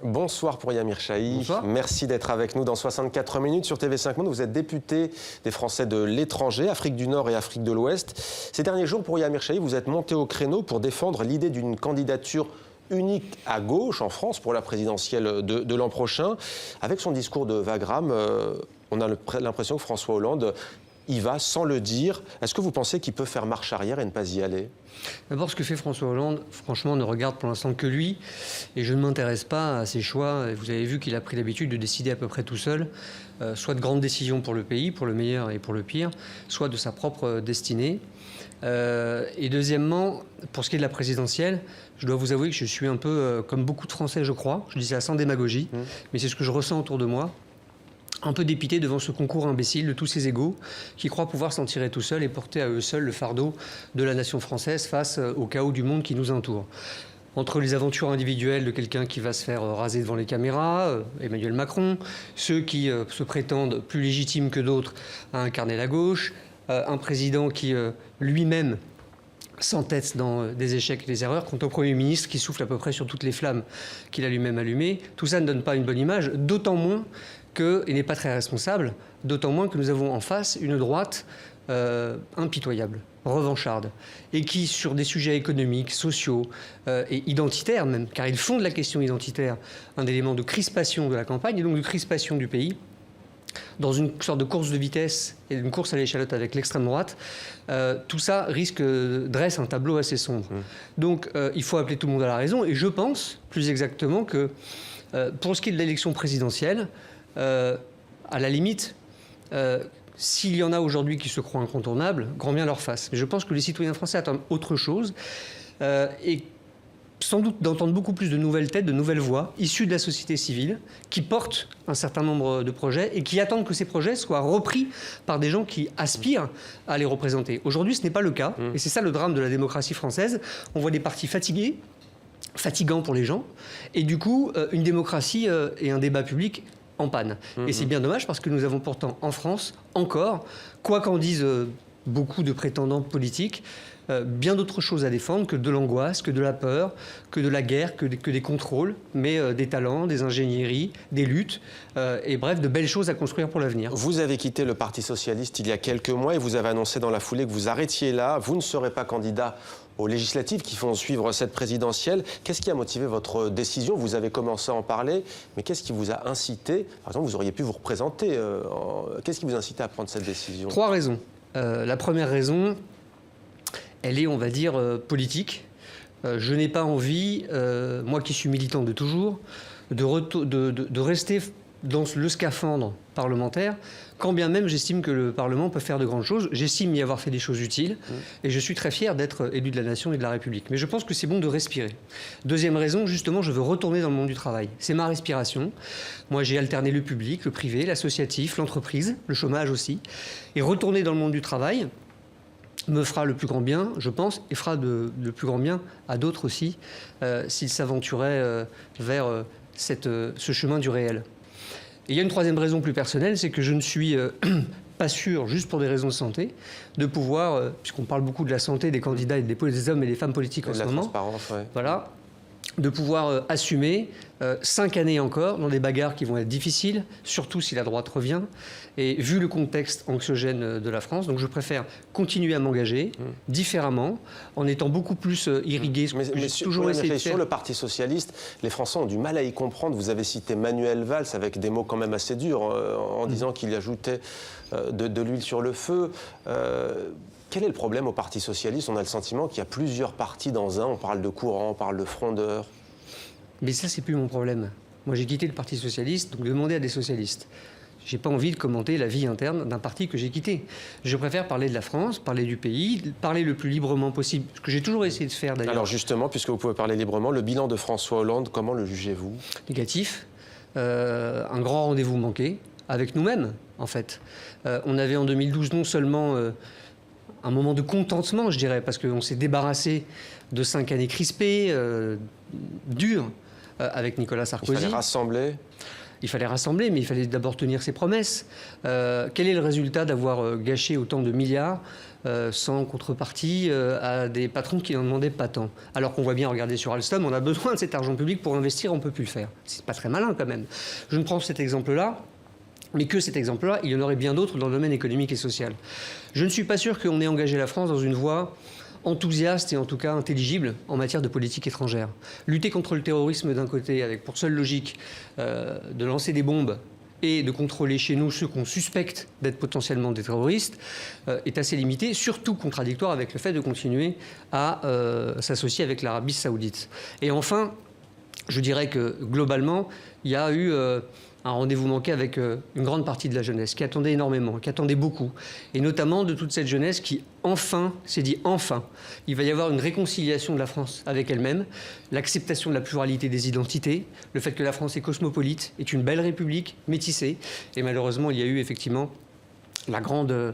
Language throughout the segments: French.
Bonsoir pour Yamir Chahi. Bonsoir. Merci d'être avec nous dans 64 minutes sur TV5 Monde. Vous êtes député des Français de l'étranger, Afrique du Nord et Afrique de l'Ouest. Ces derniers jours, pour Yamir Chahi, vous êtes monté au créneau pour défendre l'idée d'une candidature unique à gauche en France pour la présidentielle de l'an prochain. Avec son discours de Wagram, on a l'impression que François Hollande y va sans le dire. Est-ce que vous pensez qu'il peut faire marche arrière et ne pas y aller ? D'abord, ce que fait François Hollande, franchement, ne regarde pour l'instant que lui. Et je ne m'intéresse pas à ses choix. Vous avez vu qu'il a pris l'habitude de décider à peu près tout seul, soit de grandes décisions pour le pays, pour le meilleur et pour le pire, soit de sa propre destinée. Et deuxièmement, pour ce qui est de la présidentielle, je dois vous avouer que je suis un peu comme beaucoup de Français, je crois. Je dis ça sans démagogie, mais c'est ce que je ressens autour de moi. Un peu dépité devant ce concours imbécile de tous ces égaux qui croient pouvoir s'en tirer tout seuls et porter à eux seuls le fardeau de la nation française face au chaos du monde qui nous entoure. Entre les aventures individuelles de quelqu'un qui va se faire raser devant les caméras, Emmanuel Macron, ceux qui se prétendent plus légitimes que d'autres à incarner la gauche, un président qui lui-même s'entête dans des échecs et des erreurs, quant au Premier ministre qui souffle à peu près sur toutes les flammes qu'il a lui-même allumées. Tout ça ne donne pas une bonne image, d'autant moins qu'il n'est pas très responsable, d'autant moins que nous avons en face une droite impitoyable, revancharde, et qui, sur des sujets économiques, sociaux et identitaires même, car ils font de la question identitaire un élément de crispation de la campagne et donc de crispation du pays, dans une sorte de course de vitesse et d'une course à l'échalote avec l'extrême droite, tout ça dresse un tableau assez sombre. Donc il faut appeler tout le monde à la raison, et je pense, plus exactement, que pour ce qui est de l'élection présidentielle, à la limite, s'il y en a aujourd'hui qui se croient incontournables, grand bien leur face. Mais je pense que les citoyens français attendent autre chose et sans doute d'entendre beaucoup plus de nouvelles têtes, de nouvelles voix issues de la société civile qui portent un certain nombre de projets et qui attendent que ces projets soient repris par des gens qui aspirent à les représenter. Aujourd'hui, ce n'est pas le cas et c'est ça le drame de la démocratie française. On voit des partis fatigués, fatigants pour les gens, et du coup, une démocratie et un débat public en panne. Et c'est bien dommage parce que nous avons pourtant en France, encore, quoi qu'en disent beaucoup de prétendants politiques, bien d'autres choses à défendre que de l'angoisse, que de la peur, que de la guerre, que des contrôles, mais des talents, des ingénieries, des luttes, et bref, de belles choses à construire pour l'avenir. Vous avez quitté le Parti socialiste il y a quelques mois et vous avez annoncé dans la foulée que vous arrêtiez là. Vous ne serez pas candidat aux législatives qui vont suivre cette présidentielle. Qu'est-ce qui a motivé votre décision? Vous avez commencé à en parler, mais qu'est-ce qui vous a incité? Par exemple, vous auriez pu vous représenter. Qu'est-ce qui vous a incité à prendre cette décision? 3 raisons. La première raison, elle est, on va dire, politique. Je n'ai pas envie, moi qui suis militant de toujours, de rester dans le scaphandre parlementaire, quand bien même j'estime que le Parlement peut faire de grandes choses. J'estime y avoir fait des choses utiles et je suis très fier d'être élu de la Nation et de la République. Mais je pense que c'est bon de respirer. Deuxième raison, justement, je veux retourner dans le monde du travail. C'est ma respiration. Moi, j'ai alterné le public, le privé, l'associatif, l'entreprise, le chômage aussi. Et retourner dans le monde du travail me fera le plus grand bien, je pense, et fera le plus grand bien à d'autres aussi, s'ils s'aventuraient vers ce chemin du réel. Et il y a une troisième raison plus personnelle, c'est que je ne suis pas sûr, juste pour des raisons de santé, de pouvoir, puisqu'on parle beaucoup de la santé des candidats et des hommes et des femmes politiques en ce moment, ouais. voilà, de pouvoir assumer 5 années encore dans des bagarres qui vont être difficiles, surtout si la droite revient, et vu le contexte anxiogène de la France, donc je préfère continuer à m'engager différemment, en étant beaucoup plus irrigué. Mais sur le Parti socialiste, les Français ont du mal à y comprendre. Vous avez cité Manuel Valls avec des mots quand même assez durs, en disant qu'il ajoutait de l'huile sur le feu. Quel est le problème au Parti socialiste? On a le sentiment qu'il y a plusieurs partis dans un. On parle de courant, on parle de frondeurs. Mais ça, c'est plus mon problème. Moi, j'ai quitté le Parti socialiste, donc demandez à des socialistes. J'ai pas envie de commenter la vie interne d'un parti que j'ai quitté. Je préfère parler de la France, parler du pays, parler le plus librement possible, ce que j'ai toujours essayé de faire d'ailleurs. Alors justement, puisque vous pouvez parler librement, le bilan de François Hollande, comment le jugez-vous? Négatif. Un grand rendez-vous manqué, avec nous-mêmes, en fait. On avait en 2012 non seulement un moment de contentement, je dirais, parce qu'on s'est débarrassé de 5 années crispées, dures, avec Nicolas Sarkozy. Il fallait rassembler. Il fallait rassembler, mais il fallait d'abord tenir ses promesses. Quel est le résultat d'avoir gâché autant de milliards sans contrepartie à des patrons qui n'en demandaient pas tant? Alors qu'on voit bien, regardez sur Alstom, on a besoin de cet argent public pour investir, on ne peut plus le faire. C'est pas très malin quand même. Je ne prends cet exemple-là, mais que cet exemple-là, il y en aurait bien d'autres dans le domaine économique et social. Je ne suis pas sûr qu'on ait engagé la France dans une voie enthousiaste et en tout cas intelligible en matière de politique étrangère. Lutter contre le terrorisme d'un côté, avec pour seule logique de lancer des bombes et de contrôler chez nous ceux qu'on suspecte d'être potentiellement des terroristes, est assez limité, surtout contradictoire avec le fait de continuer à s'associer avec l'Arabie saoudite. Et enfin, je dirais que globalement, il y a eu un rendez-vous manqué avec une grande partie de la jeunesse, qui attendait énormément, qui attendait beaucoup, et notamment de toute cette jeunesse qui, enfin, s'est dit enfin, il va y avoir une réconciliation de la France avec elle-même, l'acceptation de la pluralité des identités, le fait que la France est cosmopolite, est une belle république métissée, et malheureusement, il y a eu effectivement la grande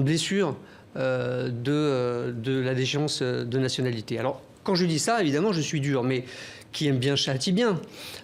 blessure de la déchéance de nationalité. Alors, quand je dis ça, évidemment, je suis dur, mais qui aime bien châtie bien.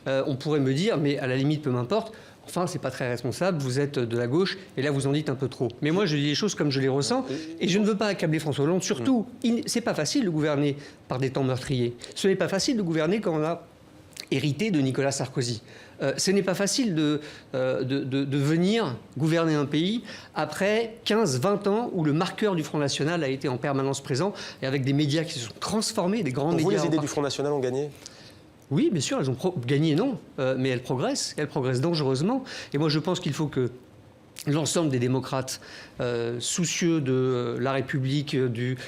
On pourrait me dire, mais à la limite, peu m'importe, enfin, c'est pas très responsable, vous êtes de la gauche, et là, vous en dites un peu trop. Mais moi, je dis les choses comme je les ressens, et je ne veux pas accabler François Hollande. Surtout, c'est pas facile de gouverner par des temps meurtriers. Ce n'est pas facile de gouverner quand on a hérité de Nicolas Sarkozy. Ce n'est pas facile de venir gouverner un pays après 15-20 ans où le marqueur du Front National a été en permanence présent et avec des médias qui se sont transformés, des grands médias. Pour vous, les idées du Front National ont gagné ? Oui, bien sûr, elles ont gagné, non, mais elles progressent dangereusement. Et moi, je pense qu'il faut que l'ensemble des démocrates soucieux de la République,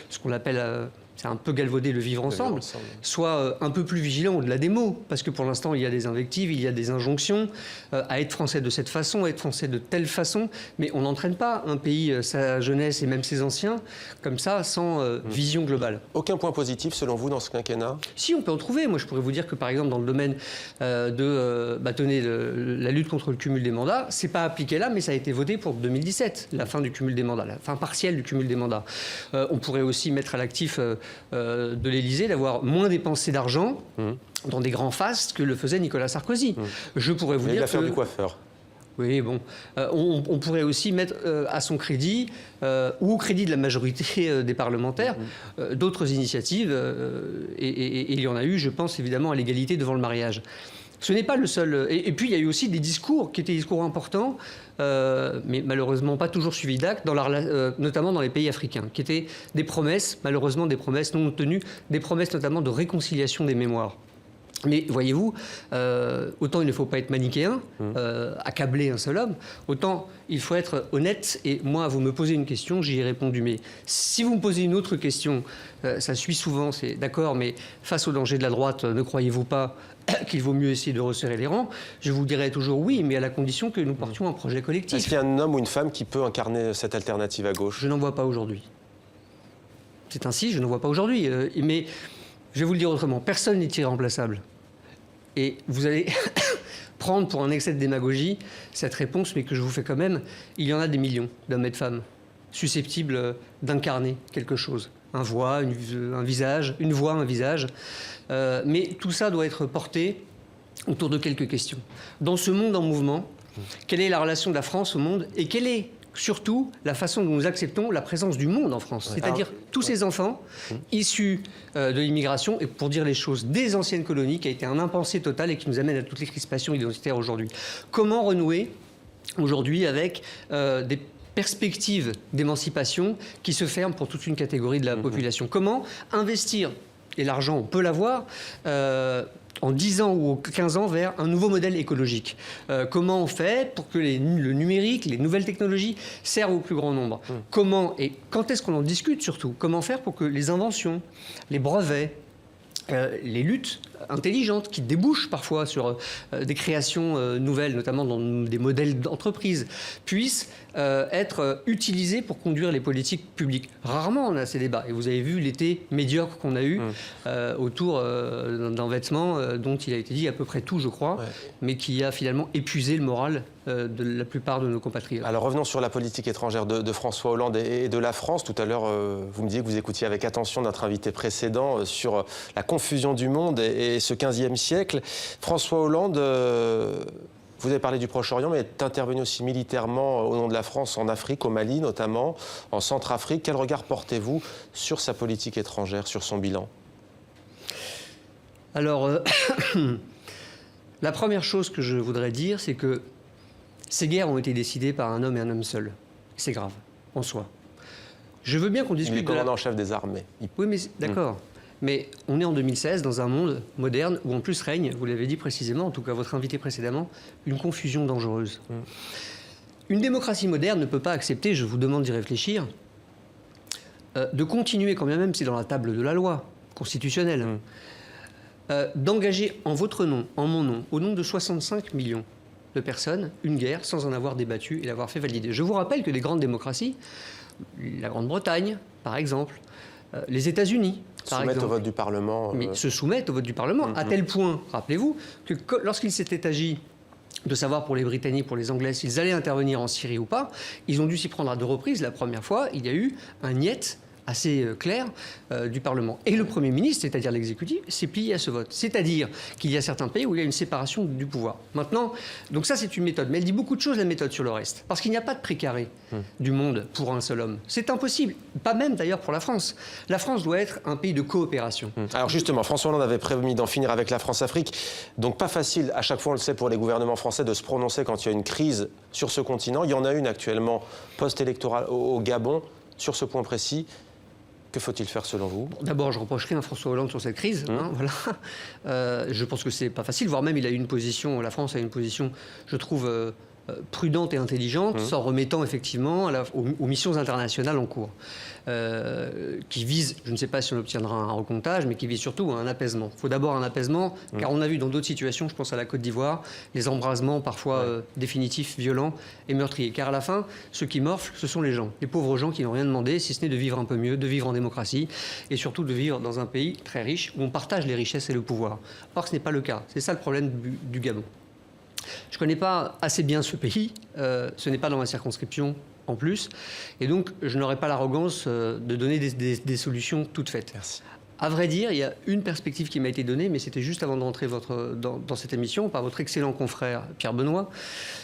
ce qu'on appelle... c'est un peu galvaudé le vivre ensemble, soit un peu plus vigilant au-delà des mots, parce que pour l'instant, il y a des invectives, il y a des injonctions à être français de cette façon, à être français de telle façon, mais on n'entraîne pas un pays, sa jeunesse et même ses anciens, comme ça, sans vision globale. Aucun point positif, selon vous, dans ce quinquennat ? Si, on peut en trouver. Moi, je pourrais vous dire que, par exemple, dans le domaine la lutte contre le cumul des mandats, c'est pas appliqué là, mais ça a été voté pour 2017, la fin du cumul des mandats, la fin partielle du cumul des mandats. On pourrait aussi mettre à l'actif de l'Élysée d'avoir moins dépensé d'argent dans des grands fastes que le faisait Nicolas Sarkozy. Je pourrais vous dire l'affaire du coiffeur. Oui, bon. On pourrait aussi mettre à son crédit, ou au crédit de la majorité des parlementaires, d'autres initiatives, et il y en a eu, je pense évidemment, à l'égalité devant le mariage. Ce n'est pas le seul... Et puis, il y a eu aussi des discours qui étaient des discours importants, mais malheureusement pas toujours suivis d'actes, notamment dans les pays africains, qui étaient des promesses, malheureusement des promesses non tenues, des promesses notamment de réconciliation des mémoires. Mais voyez-vous, autant il ne faut pas être manichéen, accabler un seul homme, autant il faut être honnête. Et moi, vous me posez une question, j'y ai répondu. Mais si vous me posez une autre question, ça suit souvent, c'est d'accord, mais face au danger de la droite, ne croyez-vous pas qu'il vaut mieux essayer de resserrer les rangs? Je vous dirai toujours oui, mais à la condition que nous portions un projet collectif. Est-ce qu'il y a un homme ou une femme qui peut incarner cette alternative à gauche? Je n'en vois pas aujourd'hui. C'est ainsi, je ne vois pas aujourd'hui. Mais je vais vous le dire autrement, personne n'est irremplaçable. Et vous allez prendre pour un excès de démagogie cette réponse, mais que je vous fais quand même. Il y en a des millions d'hommes et de femmes susceptibles d'incarner quelque chose. Un voix, un visage, une voix, un visage. Mais tout ça doit être porté autour de quelques questions. Dans ce monde en mouvement, quelle est la relation de la France au monde et quelle est surtout la façon dont nous acceptons la présence du monde en France, c'est-à-dire tous ces enfants issus de l'immigration, et pour dire les choses, des anciennes colonies, qui a été un impensé total et qui nous amène à toutes les crispations identitaires aujourd'hui. Comment renouer aujourd'hui avec des perspectives d'émancipation qui se ferment pour toute une catégorie de la population? Comment investir, et l'argent on peut l'avoir, en 10 ans ou 15 ans vers un nouveau modèle écologique. Comment on fait pour que le numérique, les nouvelles technologies servent au plus grand nombre? Comment et quand est-ce qu'on en discute surtout? Comment faire pour que les inventions, les brevets, les luttes intelligentes qui débouchent parfois sur des créations nouvelles, notamment dans des modèles d'entreprise, puissent être utilisées pour conduire les politiques publiques. Rarement on a ces débats. Et vous avez vu l'été médiocre qu'on a eu autour d'un vêtement dont il a été dit à peu près tout, je crois, mais qui a finalement épuisé le moral de la plupart de nos compatriotes. Alors revenons sur la politique étrangère de François Hollande et de la France. Tout à l'heure, vous me disiez que vous écoutiez avec attention notre invité précédent sur la confusion du monde et ce 15e siècle. François Hollande, Vous avez parlé du Proche-Orient, mais est intervenu aussi militairement au nom de la France en Afrique, au Mali notamment, en Centrafrique. Quel regard portez-vous sur sa politique étrangère, sur son bilan? Alors, la première chose que je voudrais dire, c'est que ces guerres ont été décidées par un homme et un homme seul. C'est grave, en soi. Je veux bien qu'on discute Il est commandant en chef des armées. Oui, mais d'accord. Mais on est en 2016 dans un monde moderne où en plus règne, vous l'avez dit précisément, en tout cas votre invité précédemment, une confusion dangereuse. Une démocratie moderne ne peut pas accepter, je vous demande d'y réfléchir, de continuer, quand bien même c'est dans la table de la loi constitutionnelle, d'engager en votre nom, en mon nom, au nom de 65 millions de personnes, une guerre sans en avoir débattu et l'avoir fait valider. Je vous rappelle que les grandes démocraties, la Grande-Bretagne, par exemple, les États-Unis, par exemple, soumettent au vote du Parlement. Mais se soumettent au vote du Parlement, à tel point, rappelez-vous, que lorsqu'il s'était agi de savoir pour les Britanniques, pour les Anglais, s'ils allaient intervenir en Syrie ou pas, ils ont dû s'y prendre à 2 reprises. La première fois, il y a eu un niet assez clair du Parlement. Et le Premier ministre, c'est-à-dire l'exécutif, s'est plié à ce vote. C'est-à-dire qu'il y a certains pays où il y a une séparation du pouvoir. Maintenant, donc ça c'est une méthode, mais elle dit beaucoup de choses, la méthode, sur le reste. Parce qu'il n'y a pas de précaré du monde pour un seul homme. C'est impossible. Pas même d'ailleurs pour la France. La France doit être un pays de coopération. Alors justement, François Hollande avait prévu d'en finir avec la France-Afrique. Donc pas facile, à chaque fois on le sait, pour les gouvernements français de se prononcer quand il y a une crise sur ce continent. Il y en a une actuellement post-électorale au Gabon. Sur ce point précis, que faut-il faire selon vous? D'abord, je reprocherai à François Hollande sur cette crise. Voilà. Je pense que c'est pas facile, voire même il a une position, la France a une position, je trouve, prudente et intelligente, s'en remettant effectivement aux missions internationales en cours, qui visent, je ne sais pas si on obtiendra un recomptage, mais qui visent surtout un apaisement. Il faut d'abord un apaisement, car on a vu dans d'autres situations, je pense à la Côte d'Ivoire, les embrasements parfois définitifs, violents et meurtriers. Car à la fin, ceux qui morflent, ce sont les gens, les pauvres gens qui n'ont rien demandé, si ce n'est de vivre un peu mieux, de vivre en démocratie, et surtout de vivre dans un pays très riche, où on partage les richesses et le pouvoir. Or, ce n'est pas le cas. C'est ça le problème du Gabon. Je ne connais pas assez bien ce pays, ce n'est pas dans ma circonscription en plus, et donc je n'aurai pas l'arrogance de donner des solutions toutes faites. Merci. À vrai dire, il y a une perspective qui m'a été donnée, mais c'était juste avant de rentrer dans cette émission, par votre excellent confrère Pierre Benoît,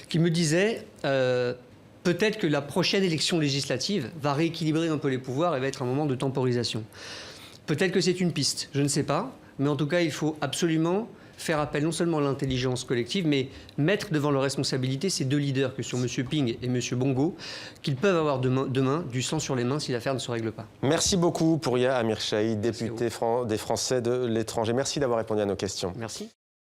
qui me disait peut-être que la prochaine élection législative va rééquilibrer un peu les pouvoirs et va être un moment de temporisation. Peut-être que c'est une piste, je ne sais pas, mais en tout cas, il faut absolument faire appel non seulement à l'intelligence collective, mais mettre devant leurs responsabilités ces 2 leaders que sont M. Ping et M. Bongo, qu'ils peuvent avoir demain du sang sur les mains si l'affaire ne se règle pas. Merci beaucoup, Pouria Amir Chahid, député des Français de l'étranger. Merci d'avoir répondu à nos questions. Merci.